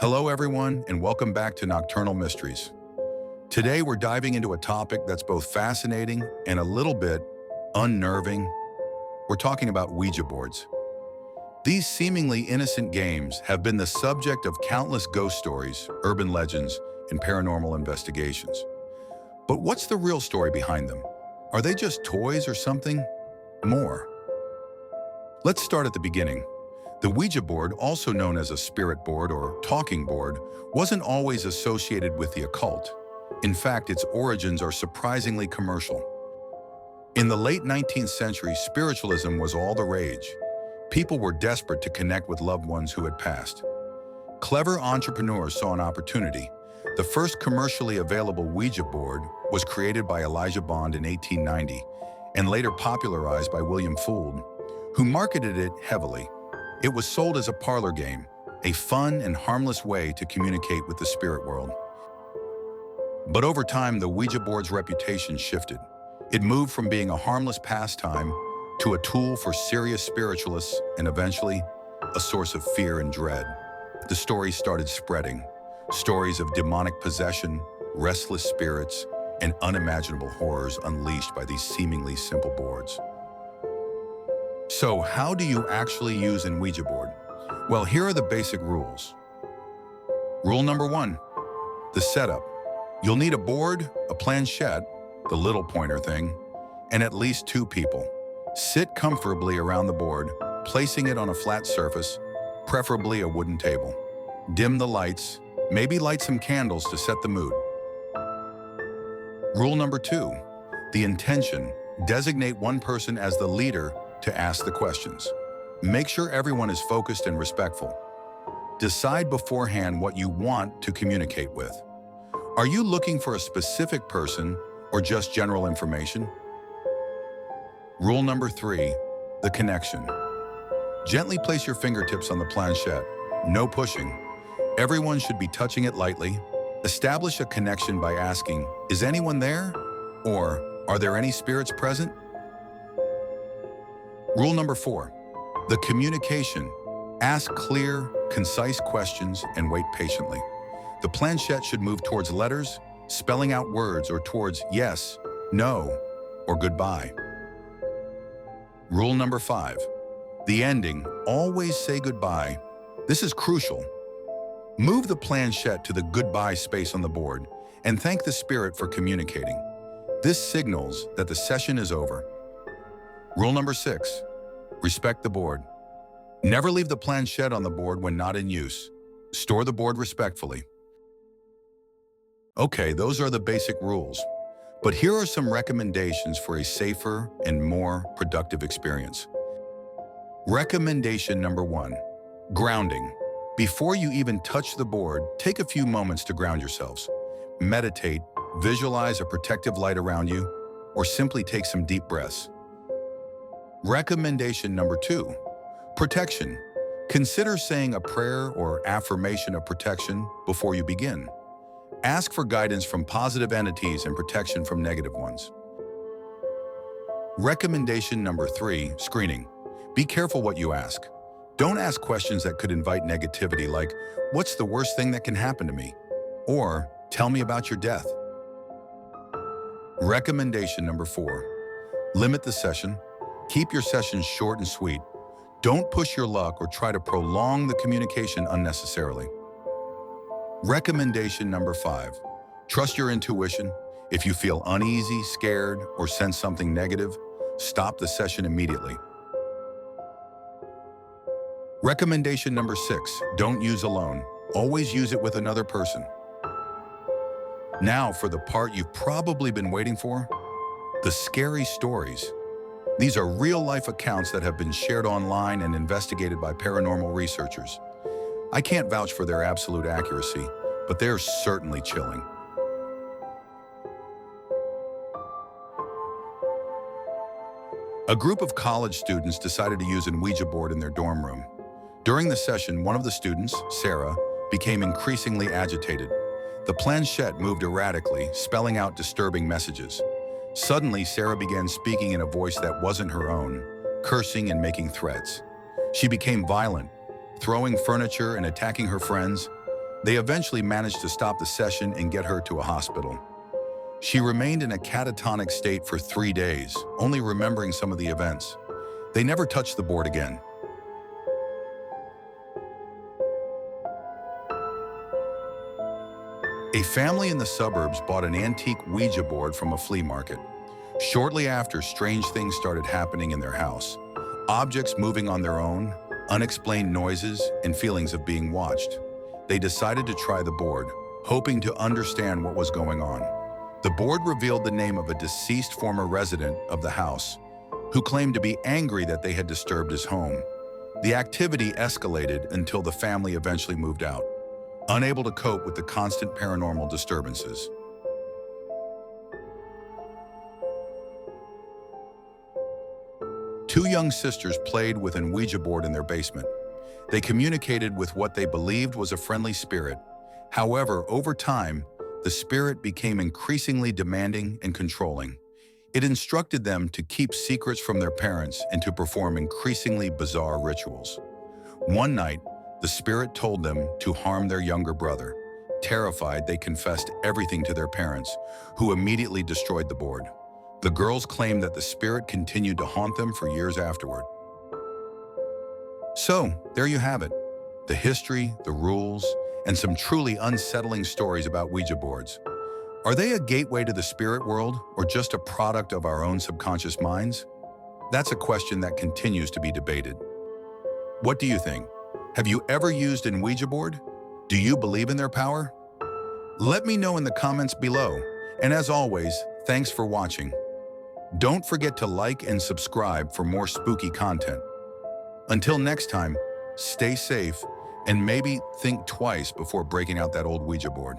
Hello, everyone, and welcome back to Nocturnal Mysteries. Today, we're diving into a topic that's both fascinating and a little bit unnerving. We're talking about Ouija boards. These seemingly innocent games have been the subject of countless ghost stories, urban legends, and paranormal investigations. But what's the real story behind them? Are they just toys or something more? Let's start at the beginning. The Ouija board, also known as a spirit board or talking board, wasn't always associated with the occult. In fact, its origins are surprisingly commercial. In the late 19th century, spiritualism was all the rage. People were desperate to connect with loved ones who had passed. Clever entrepreneurs saw an opportunity. The first commercially available Ouija board was created by Elijah Bond in 1890 and later popularized by William Fuld, who marketed it heavily. It was sold as a parlor game, a fun and harmless way to communicate with the spirit world. But over time, the Ouija board's reputation shifted. It moved from being a harmless pastime to a tool for serious spiritualists and eventually a source of fear and dread. The stories started spreading. Stories of demonic possession, restless spirits, and unimaginable horrors unleashed by these seemingly simple boards. So, how do you actually use an Ouija board? Well, here are the basic rules. Rule number 1, the setup. You'll need a board, a planchette, the little pointer thing, and at least 2 people. Sit comfortably around the board, placing it on a flat surface, preferably a wooden table. Dim the lights, maybe light some candles to set the mood. Rule number 2, the intention. Designate one person as the leader to ask the questions. Make sure everyone is focused and respectful. Decide beforehand what you want to communicate with. Are you looking for a specific person or just general information? Rule number 3, the connection. Gently place your fingertips on the planchette. No pushing. Everyone should be touching it lightly. Establish a connection by asking, "Is anyone there?" Or, "Are there any spirits present?" Rule number 4, the communication. Ask clear, concise questions and wait patiently. The planchette should move towards letters, spelling out words, or towards yes, no, or goodbye. Rule number 5, the ending. Always say goodbye. This is crucial. Move the planchette to the goodbye space on the board and thank the spirit for communicating. This signals that the session is over. Rule number 6, respect the board. Never leave the planchette on the board when not in use. Store the board respectfully. Okay, those are the basic rules. But here are some recommendations for a safer and more productive experience. Recommendation number 1, grounding. Before you even touch the board, take a few moments to ground yourselves. Meditate, visualize a protective light around you, or simply take some deep breaths. Recommendation number 2, protection. Consider saying a prayer or affirmation of protection before you begin. Ask for guidance from positive entities and protection from negative ones. Recommendation number 3, screening. Be careful what you ask. Don't ask questions that could invite negativity like, "What's the worst thing that can happen to me?" Or, "Tell me about your death." Recommendation number 4, limit the session. Keep your sessions short and sweet. Don't push your luck or try to prolong the communication unnecessarily. Recommendation number 5, trust your intuition. If you feel uneasy, scared, or sense something negative, stop the session immediately. Recommendation number 6, don't use alone. Always use it with another person. Now for the part you've probably been waiting for, the scary stories. These are real-life accounts that have been shared online and investigated by paranormal researchers. I can't vouch for their absolute accuracy, but they're certainly chilling. A group of college students decided to use an Ouija board in their dorm room. During the session, one of the students, Sarah, became increasingly agitated. The planchette moved erratically, spelling out disturbing messages. Suddenly, Sarah began speaking in a voice that wasn't her own, cursing and making threats. She became violent, throwing furniture and attacking her friends. They eventually managed to stop the session and get her to a hospital. She remained in a catatonic state for 3 days, only remembering some of the events. They never touched the board again. A family in the suburbs bought an antique Ouija board from a flea market. Shortly after, strange things started happening in their house. Objects moving on their own, unexplained noises, and feelings of being watched. They decided to try the board, hoping to understand what was going on. The board revealed the name of a deceased former resident of the house, who claimed to be angry that they had disturbed his home. The activity escalated until the family eventually moved out, unable to cope with the constant paranormal disturbances. Two young sisters played with an Ouija board in their basement. They communicated with what they believed was a friendly spirit. However, over time, the spirit became increasingly demanding and controlling. It instructed them to keep secrets from their parents and to perform increasingly bizarre rituals. One night, the spirit told them to harm their younger brother. Terrified, they confessed everything to their parents, who immediately destroyed the board. The girls claimed that the spirit continued to haunt them for years afterward. So, there you have it. The history, the rules, and some truly unsettling stories about Ouija boards. Are they a gateway to the spirit world or just a product of our own subconscious minds? That's a question that continues to be debated. What do you think? Have you ever used an Ouija board? Do you believe in their power? Let me know in the comments below. And as always, thanks for watching. Don't forget to like and subscribe for more spooky content. Until next time, stay safe and maybe think twice before breaking out that old Ouija board.